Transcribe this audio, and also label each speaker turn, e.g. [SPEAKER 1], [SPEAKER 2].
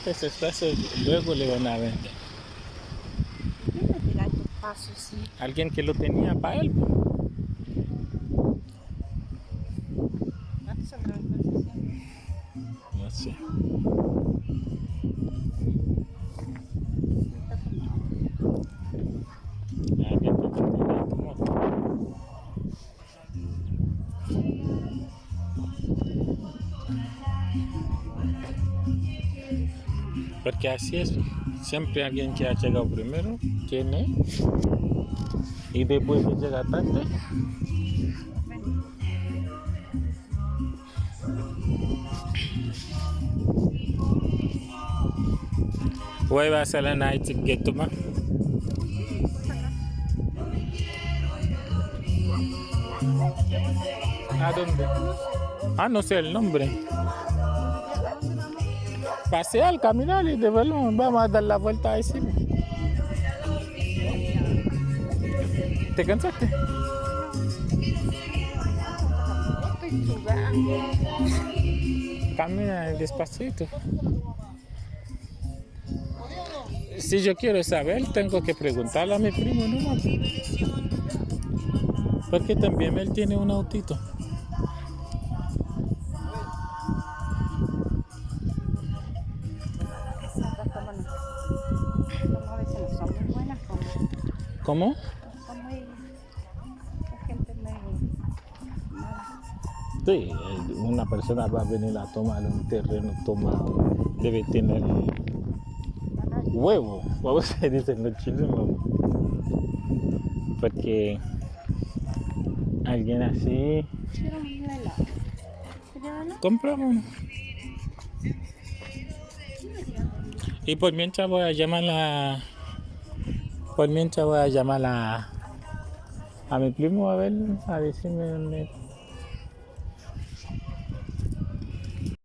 [SPEAKER 1] Ese espacio luego le van a vender.
[SPEAKER 2] Mira, tirar estos pasos, sí.
[SPEAKER 1] Alguien que lo tenía para él.
[SPEAKER 2] ¿Cuánto saldrá el paso?
[SPEAKER 1] No sé. Alguien que tenía tu moto. Porque así es. Siempre alguien que ha llegado primero tiene. Y después que llega tarde. Vuelve a la night que toma. ¿A dónde? Ah, no sé el nombre. Pasear, caminar y de verlo. Vamos a dar la vuelta ahí sí. ¿Te cansaste?
[SPEAKER 2] Estoy sudando.
[SPEAKER 1] Camina despacito. Si yo quiero saber, tengo que preguntarle a mi primo, ¿no? Porque también él tiene un autito.
[SPEAKER 2] Estas toman, a veces no son muy buenas, como
[SPEAKER 1] ¿Cómo?
[SPEAKER 2] son muy, la gente medio mala.
[SPEAKER 1] Sí, una persona va a venir a tomar un terreno tomado, debe tener huevo, huevo se dice en los chilenos, porque alguien así,
[SPEAKER 2] Quiero un helado. ¿Quieres helado?
[SPEAKER 1] compramos uno. Y por mientras voy a llamar a mi primo a ver si me